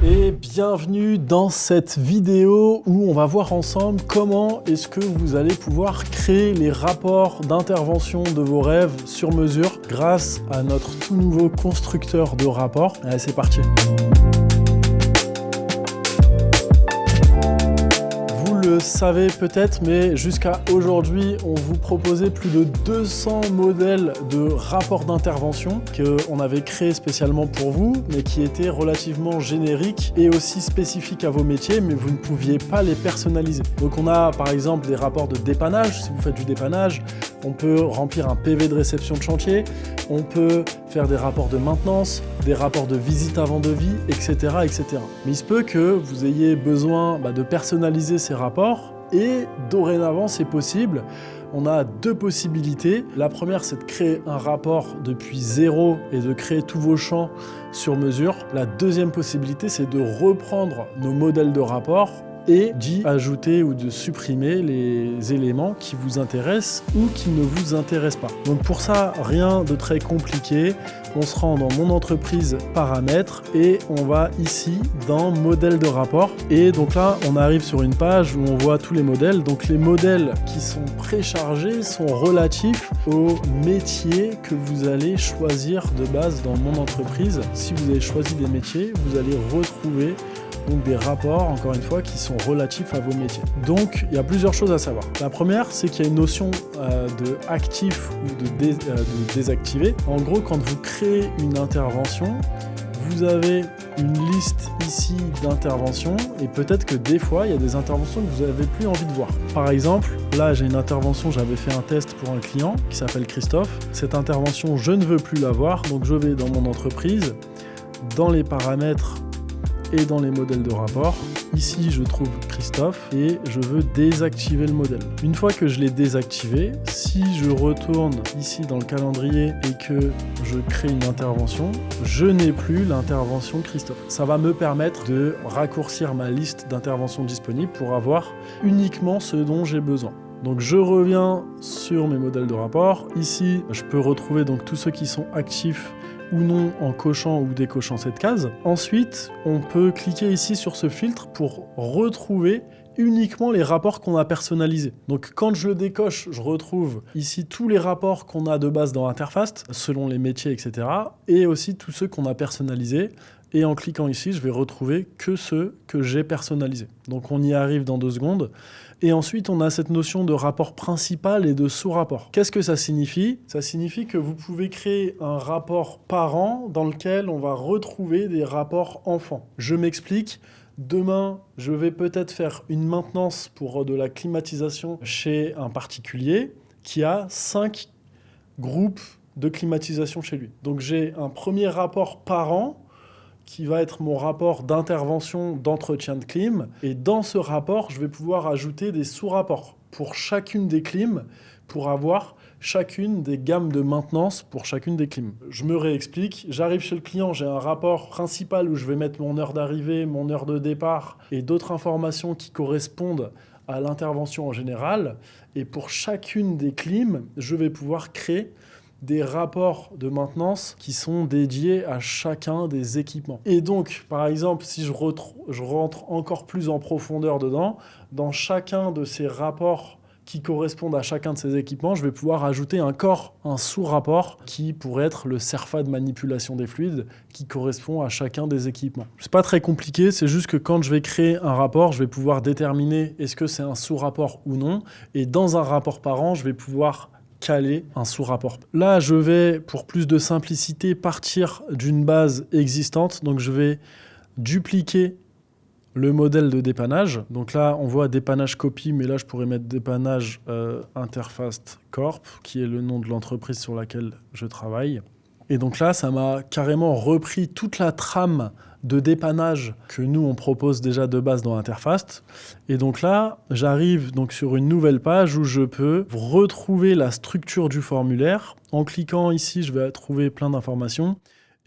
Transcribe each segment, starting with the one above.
Et bienvenue dans cette vidéo où on va voir ensemble comment est-ce que vous allez pouvoir créer les rapports d'intervention de vos rêves sur mesure grâce à notre tout nouveau constructeur de rapports. Allez, c'est parti. Vous le savez peut-être, mais jusqu'à aujourd'hui, on vous proposait plus de 200 modèles de rapports d'intervention qu'on avait créés spécialement pour vous, mais qui étaient relativement génériques et aussi spécifiques à vos métiers, mais vous ne pouviez pas les personnaliser. Donc on a par exemple des rapports de dépannage, si vous faites du dépannage, on peut remplir un PV de réception de chantier, on peut faire des rapports de maintenance, des rapports de visite avant devis, etc., etc. Mais il se peut que vous ayez besoin de personnaliser ces rapports et dorénavant c'est possible. On a deux possibilités. La première, c'est de créer un rapport depuis zéro et de créer tous vos champs sur mesure. La deuxième possibilité, c'est de reprendre nos modèles de rapports et d'y ajouter ou de supprimer les éléments qui vous intéressent ou qui ne vous intéressent pas. Donc pour ça, rien de très compliqué. On se rend dans mon entreprise paramètres et on va ici dans modèle de rapport. Et donc là, on arrive sur une page où on voit tous les modèles. Donc les modèles qui sont préchargés sont relatifs au métier que vous allez choisir de base dans mon entreprise. Si vous avez choisi des métiers, vous allez retrouver donc des rapports, encore une fois, qui sont relatifs à vos métiers. Donc, il y a plusieurs choses à savoir. La première, c'est qu'il y a une notion de actif ou de désactivé. En gros, quand vous créez une intervention, vous avez une liste ici d'interventions et peut-être que des fois, il y a des interventions que vous n'avez plus envie de voir. Par exemple, là, j'ai une intervention, j'avais fait un test pour un client qui s'appelle Christophe. Cette intervention, je ne veux plus la voir, donc je vais dans mon entreprise, dans les paramètres et dans les modèles de rapport. Ici, je trouve Christophe et je veux désactiver le modèle. Une fois que je l'ai désactivé, si je retourne ici dans le calendrier et que je crée une intervention, je n'ai plus l'intervention Christophe. Ça va me permettre de raccourcir ma liste d'interventions disponibles pour avoir uniquement ce dont j'ai besoin. Donc je reviens sur mes modèles de rapport. Ici, je peux retrouver donc tous ceux qui sont actifs ou non en cochant ou décochant cette case. Ensuite, on peut cliquer ici sur ce filtre pour retrouver uniquement les rapports qu'on a personnalisés. Donc quand je le décoche, je retrouve ici tous les rapports qu'on a de base dans Interfast, selon les métiers, etc. Et aussi tous ceux qu'on a personnalisés. Et en cliquant ici, je vais retrouver que ceux que j'ai personnalisés. Donc on y arrive dans 2 secondes. Et ensuite, on a cette notion de rapport principal et de sous-rapport. Qu'est-ce que ça signifie ? Ça signifie que vous pouvez créer un rapport parent dans lequel on va retrouver des rapports enfants. Je m'explique. Demain, je vais peut-être faire une maintenance pour de la climatisation chez un particulier qui a 5 groupes de climatisation chez lui. Donc j'ai un premier rapport parent qui va être mon rapport d'intervention d'entretien de clim. Et dans ce rapport, je vais pouvoir ajouter des sous-rapports pour chacune des clims, pour avoir chacune des gammes de maintenance pour chacune des clims. Je me réexplique, j'arrive chez le client, j'ai un rapport principal où je vais mettre mon heure d'arrivée, mon heure de départ et d'autres informations qui correspondent à l'intervention en général. Et pour chacune des clims, je vais pouvoir créer des rapports de maintenance qui sont dédiés à chacun des équipements. Et donc, par exemple, si je rentre encore plus en profondeur dedans, dans chacun de ces rapports qui correspondent à chacun de ces équipements, je vais pouvoir ajouter un sous-rapport qui pourrait être le CERFA de manipulation des fluides qui correspond à chacun des équipements. C'est pas très compliqué, c'est juste que quand je vais créer un rapport, je vais pouvoir déterminer est-ce que c'est un sous-rapport ou non. Et dans un rapport parent, je vais pouvoir caler un sous-rapport. Là, je vais, pour plus de simplicité, partir d'une base existante. Donc, je vais dupliquer le modèle de dépannage. Donc là, on voit dépannage copie, mais là, je pourrais mettre dépannage Interfast Corp, qui est le nom de l'entreprise sur laquelle je travaille. Et donc là, ça m'a carrément repris toute la trame de dépannage que nous, on propose déjà de base dans Interfast. Et donc là, j'arrive donc sur une nouvelle page où je peux retrouver la structure du formulaire. En cliquant ici, je vais trouver plein d'informations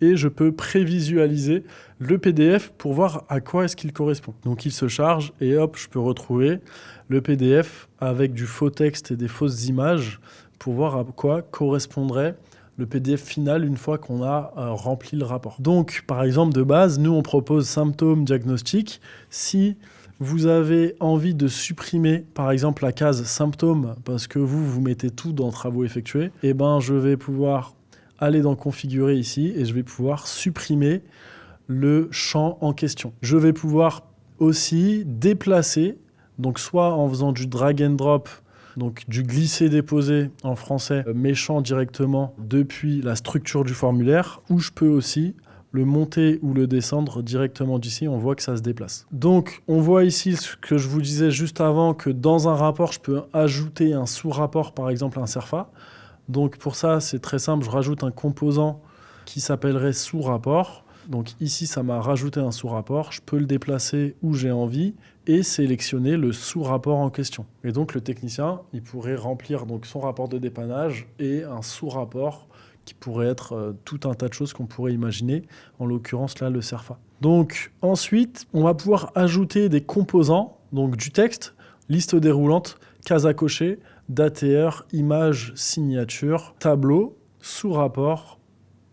et je peux prévisualiser le PDF pour voir à quoi est-ce qu'il correspond. Donc il se charge et hop, je peux retrouver le PDF avec du faux texte et des fausses images pour voir à quoi correspondrait le PDF final une fois qu'on a rempli le rapport. Donc, par exemple, de base, nous, on propose symptômes diagnostiques. Si vous avez envie de supprimer, par exemple, la case symptômes parce que vous mettez tout dans travaux effectués, eh ben, je vais pouvoir aller dans configurer ici et je vais pouvoir supprimer le champ en question. Je vais pouvoir aussi déplacer, donc soit en faisant du drag and drop, donc du glisser-déposer en français, mes champs directement depuis la structure du formulaire, ou je peux aussi le monter ou le descendre directement d'ici, on voit que ça se déplace. Donc, on voit ici ce que je vous disais juste avant, que dans un rapport, je peux ajouter un sous-rapport, par exemple un SERFA. Donc, pour ça, c'est très simple, je rajoute un composant qui s'appellerait sous-rapport. Donc ici, ça m'a rajouté un sous-rapport. Je peux le déplacer où j'ai envie et sélectionner le sous-rapport en question. Et donc, le technicien, il pourrait remplir donc, son rapport de dépannage et un sous-rapport qui pourrait être tout un tas de choses qu'on pourrait imaginer, en l'occurrence là le SERFA. Donc ensuite, on va pouvoir ajouter des composants, donc du texte, liste déroulante, case à cocher, DATR, image, signature, tableau, sous-rapport,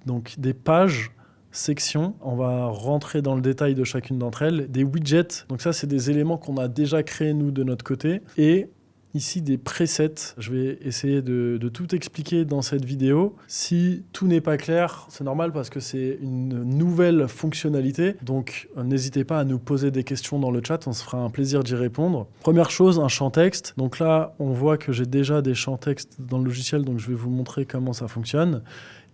donc des pages, sections. On va rentrer dans le détail de chacune d'entre elles, des widgets, donc ça c'est des éléments qu'on a déjà créés nous de notre côté, et ici des presets. Je vais essayer de tout expliquer dans cette vidéo. Si tout n'est pas clair, c'est normal parce que c'est une nouvelle fonctionnalité. Donc n'hésitez pas à nous poser des questions dans le chat, on se fera un plaisir d'y répondre. Première chose, un champ texte. Donc là, on voit que j'ai déjà des champs texte dans le logiciel, donc je vais vous montrer comment ça fonctionne.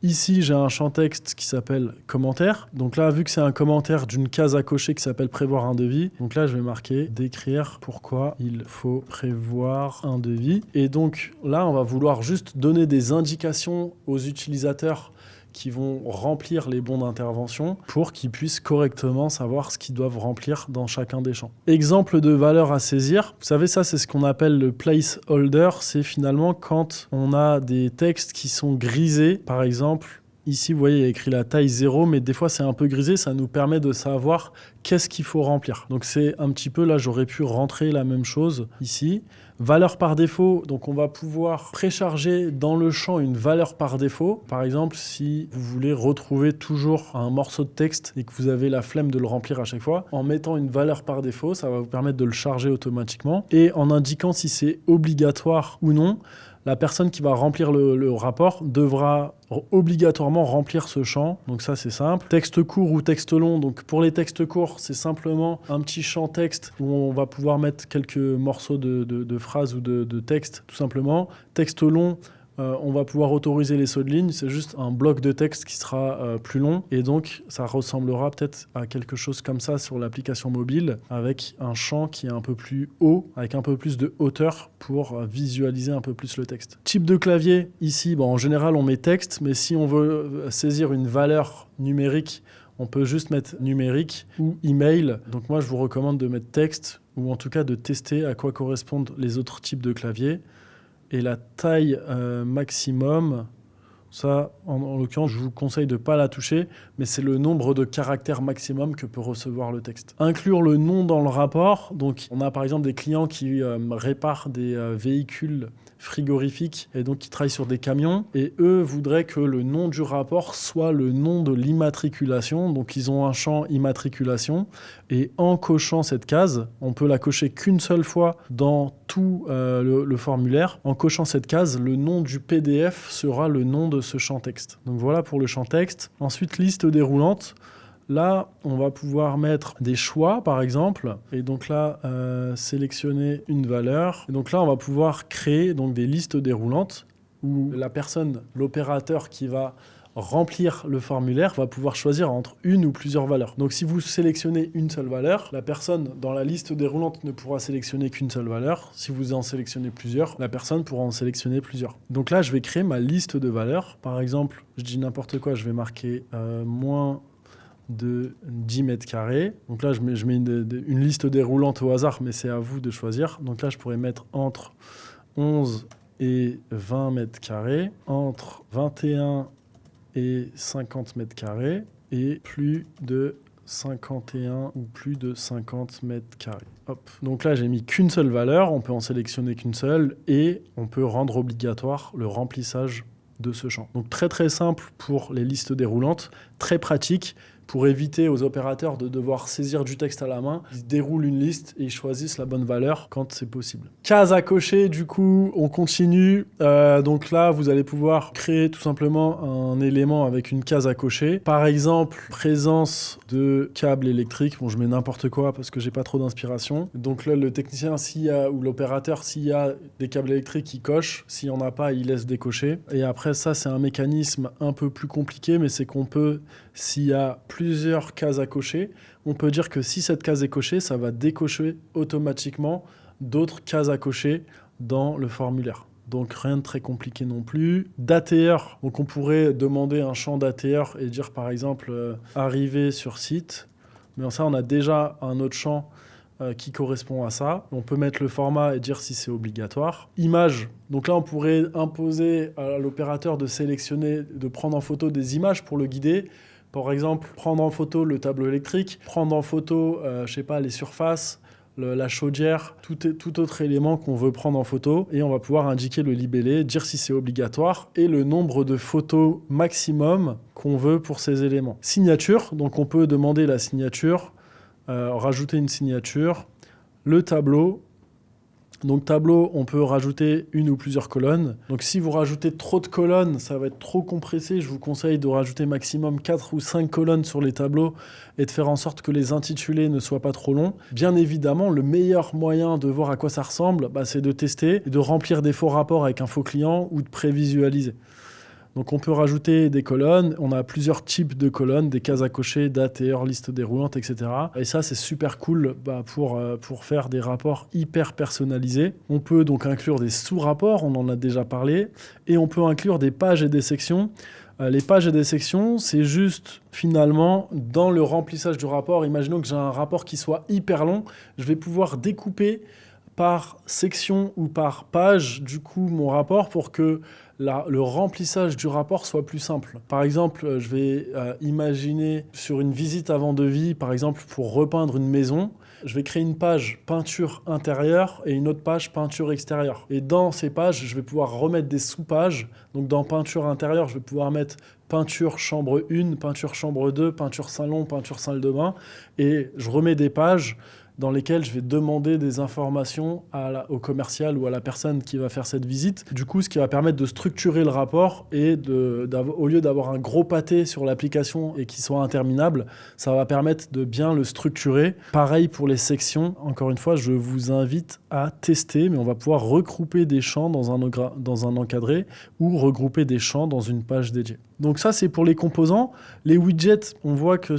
Ici, j'ai un champ texte qui s'appelle commentaire. Donc là, vu que c'est un commentaire d'une case à cocher qui s'appelle prévoir un devis, donc là, je vais marquer décrire pourquoi il faut prévoir un devis. Et donc là, on va vouloir juste donner des indications aux utilisateurs qui vont remplir les bons d'intervention pour qu'ils puissent correctement savoir ce qu'ils doivent remplir dans chacun des champs. Exemple de valeur à saisir. Vous savez, ça, c'est ce qu'on appelle le placeholder. C'est finalement quand on a des textes qui sont grisés. Par exemple, ici, vous voyez, il y a écrit la taille 0, mais des fois, c'est un peu grisé. Ça nous permet de savoir qu'est-ce qu'il faut remplir. Donc, c'est un petit peu, là, j'aurais pu rentrer la même chose ici. Valeur par défaut, donc on va pouvoir précharger dans le champ une valeur par défaut. Par exemple, si vous voulez retrouver toujours un morceau de texte et que vous avez la flemme de le remplir à chaque fois, en mettant une valeur par défaut, ça va vous permettre de le charger automatiquement. Et en indiquant si c'est obligatoire ou non, la personne qui va remplir le rapport devra obligatoirement remplir ce champ. Donc ça, c'est simple. Texte court ou texte long. Donc pour les textes courts, c'est simplement un petit champ texte où on va pouvoir mettre quelques morceaux de phrases ou de texte, tout simplement. Texte long, on va pouvoir autoriser les sauts de ligne. C'est juste un bloc de texte qui sera plus long. Et donc, ça ressemblera peut-être à quelque chose comme ça sur l'application mobile, avec un champ qui est un peu plus haut, avec un peu plus de hauteur pour visualiser un peu plus le texte. Type de clavier, ici, en général, on met texte, mais si on veut saisir une valeur numérique, on peut juste mettre numérique ou email. Donc moi, je vous recommande de mettre texte, ou en tout cas de tester à quoi correspondent les autres types de claviers. Et la taille maximum, ça, en l'occurrence, je vous conseille de ne pas la toucher, mais c'est le nombre de caractères maximum que peut recevoir le texte. Inclure le nom dans le rapport. Donc, on a par exemple des clients qui réparent des véhicules frigorifiques et donc qui travaillent sur des camions. Et eux voudraient que le nom du rapport soit le nom de l'immatriculation. Donc, ils ont un champ immatriculation. Et en cochant cette case, on peut la cocher qu'une seule fois dans tout le formulaire. En cochant cette case, le nom du PDF sera le nom de ce champ texte. Donc voilà pour le champ texte. Ensuite, liste déroulante. Là, on va pouvoir mettre des choix, par exemple. Et donc là, sélectionner une valeur. Et donc là, on va pouvoir créer donc, des listes déroulantes où la personne, l'opérateur qui va remplir le formulaire va pouvoir choisir entre une ou plusieurs valeurs. Donc si vous sélectionnez une seule valeur, la personne dans la liste déroulante ne pourra sélectionner qu'une seule valeur. Si vous en sélectionnez plusieurs, la personne pourra en sélectionner plusieurs. Donc là, je vais créer ma liste de valeurs. Par exemple, je dis n'importe quoi, je vais marquer moins de 10 mètres carrés. Donc là, je mets une liste déroulante au hasard, mais c'est à vous de choisir. Donc là, je pourrais mettre entre 11 et 20 mètres carrés, entre 21 et 50 mètres carrés, et plus de 51 ou plus de 50 mètres carrés. Hop. Donc là, j'ai mis qu'une seule valeur, on peut en sélectionner qu'une seule, et on peut rendre obligatoire le remplissage de ce champ. Donc très très simple pour les listes déroulantes, très pratique pour éviter aux opérateurs de devoir saisir du texte à la main. Ils déroulent une liste et ils choisissent la bonne valeur quand c'est possible. Case à cocher, du coup, on continue. Donc là, vous allez pouvoir créer tout simplement un élément avec une case à cocher. Par exemple, présence de câbles électriques. Bon, je mets n'importe quoi parce que j'ai pas trop d'inspiration. Donc là, le technicien ou l'opérateur, s'il y a des câbles électriques, il coche. S'il n'y en a pas, il laisse décocher. Et après, ça, c'est un mécanisme un peu plus compliqué, mais c'est qu'on peut, s'il y a plusieurs cases à cocher, on peut dire que si cette case est cochée, ça va décocher automatiquement d'autres cases à cocher dans le formulaire. Donc rien de très compliqué non plus. d'ATR, donc on pourrait demander un champ d'ATR et dire par exemple arriver sur site. Mais ça, on a déjà un autre champ qui correspond à ça. On peut mettre le format et dire si c'est obligatoire. Image, donc là on pourrait imposer à l'opérateur de sélectionner, de prendre en photo des images pour le guider. Par exemple, prendre en photo le tableau électrique, prendre en photo, je sais pas, les surfaces, la chaudière, tout autre élément qu'on veut prendre en photo. Et on va pouvoir indiquer le libellé, dire si c'est obligatoire et le nombre de photos maximum qu'on veut pour ces éléments. Signature, donc on peut demander la signature, rajouter une signature, le tableau. Donc tableau, on peut rajouter une ou plusieurs colonnes. Donc si vous rajoutez trop de colonnes, ça va être trop compressé. Je vous conseille de rajouter maximum 4 ou 5 colonnes sur les tableaux et de faire en sorte que les intitulés ne soient pas trop longs. Bien évidemment, le meilleur moyen de voir à quoi ça ressemble, c'est de tester, de remplir des faux rapports avec un faux client ou de prévisualiser. Donc on peut rajouter des colonnes, on a plusieurs types de colonnes, des cases à cocher, d'ATR, liste déroulante, etc. Et ça, c'est super cool pour faire des rapports hyper personnalisés. On peut donc inclure des sous-rapports, on en a déjà parlé, et on peut inclure des pages et des sections. Les pages et des sections, c'est juste finalement dans le remplissage du rapport. Imaginons que j'ai un rapport qui soit hyper long, je vais pouvoir découper par section ou par page, du coup, mon rapport pour que le remplissage du rapport soit plus simple. Par exemple, je vais imaginer sur une visite avant devis, par exemple, pour repeindre une maison, je vais créer une page peinture intérieure et une autre page peinture extérieure. Et dans ces pages, je vais pouvoir remettre des sous-pages. Donc dans peinture intérieure, je vais pouvoir mettre peinture chambre 1, peinture chambre 2, peinture salon, peinture salle de bain. Et je remets des pages dans lesquelles je vais demander des informations au commercial ou à la personne qui va faire cette visite. Du coup, ce qui va permettre de structurer le rapport et au lieu d'avoir un gros pâté sur l'application et qui soit interminable, ça va permettre de bien le structurer. Pareil pour les sections. Encore une fois, je vous invite à tester, mais on va pouvoir regrouper des champs dans un encadré ou regrouper des champs dans une page dédiée. Donc ça, c'est pour les composants. Les widgets, on voit que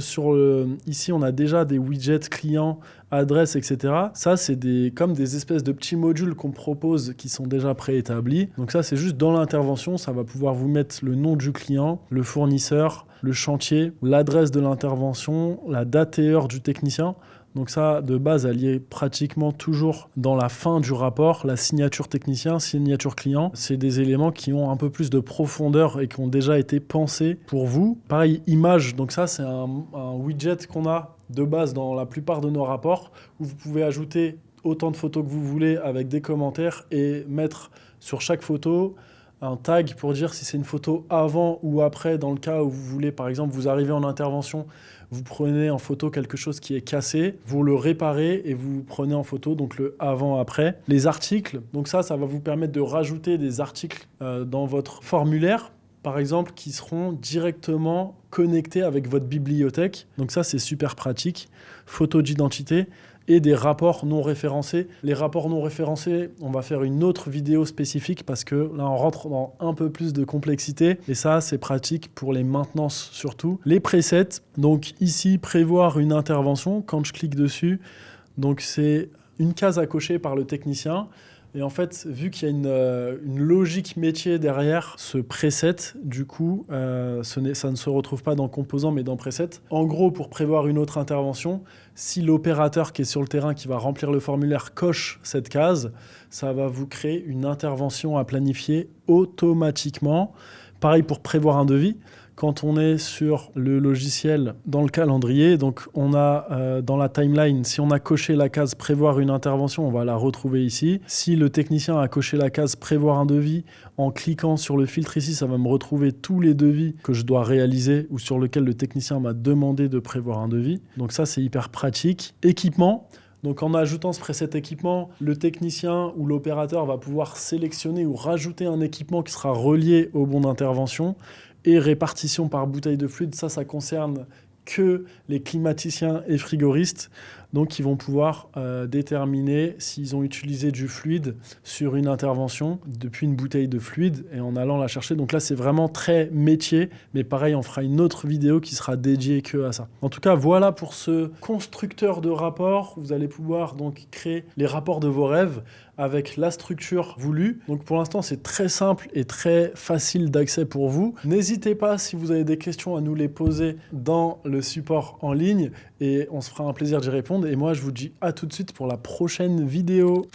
ici, on a déjà des widgets clients, adresse, etc. Ça, c'est comme des espèces de petits modules qu'on propose qui sont déjà préétablis. Donc ça, c'est juste dans l'intervention. Ça va pouvoir vous mettre le nom du client, le fournisseur, le chantier, l'adresse de l'intervention, la date et heure du technicien. Donc ça, de base, elle y est pratiquement toujours dans la fin du rapport. La signature technicien, signature client, c'est des éléments qui ont un peu plus de profondeur et qui ont déjà été pensés pour vous. Pareil, image, donc ça, c'est un widget qu'on a de base dans la plupart de nos rapports où vous pouvez ajouter autant de photos que vous voulez avec des commentaires et mettre sur chaque photo un tag pour dire si c'est une photo avant ou après, dans le cas où vous voulez, par exemple, vous arrivez en intervention, vous prenez en photo quelque chose qui est cassé, vous le réparez et vous prenez en photo donc le avant-après. Les articles, donc ça va vous permettre de rajouter des articles dans votre formulaire, par exemple, qui seront directement connectés avec votre bibliothèque. Donc ça, c'est super pratique. Photo d'identité et des rapports non référencés. Les rapports non référencés, on va faire une autre vidéo spécifique parce que là, on rentre dans un peu plus de complexité. Et ça, c'est pratique pour les maintenances surtout. Les presets, donc ici, prévoir une intervention. Quand je clique dessus, donc c'est une case à cocher par le technicien. Et en fait, vu qu'il y a une logique métier derrière ce preset, du coup, ça ne se retrouve pas dans composants, mais dans preset. En gros, pour prévoir une autre intervention, si l'opérateur qui est sur le terrain, qui va remplir le formulaire, coche cette case, ça va vous créer une intervention à planifier automatiquement. Pareil pour prévoir un devis. quand on est sur le logiciel dans le calendrier. Donc on a dans la timeline, si on a coché la case prévoir une intervention, on va la retrouver ici. Si le technicien a coché la case prévoir un devis, en cliquant sur le filtre ici, ça va me retrouver tous les devis que je dois réaliser ou sur lesquels le technicien m'a demandé de prévoir un devis. Donc ça, c'est hyper pratique. Équipement. Donc en ajoutant ce preset équipement, le technicien ou l'opérateur va pouvoir sélectionner ou rajouter un équipement qui sera relié au bon d'intervention. Et répartition par bouteille de fluide, ça concerne que les climaticiens et frigoristes. Donc, ils vont pouvoir déterminer s'ils ont utilisé du fluide sur une intervention depuis une bouteille de fluide et en allant la chercher. Donc là, c'est vraiment très métier. Mais pareil, on fera une autre vidéo qui sera dédiée que à ça. En tout cas, voilà pour ce constructeur de rapports. Vous allez pouvoir donc créer les rapports de vos rêves avec la structure voulue. Donc pour l'instant, c'est très simple et très facile d'accès pour vous. N'hésitez pas, si vous avez des questions, à nous les poser dans le support en ligne et on se fera un plaisir d'y répondre. Et moi, je vous dis à tout de suite pour la prochaine vidéo.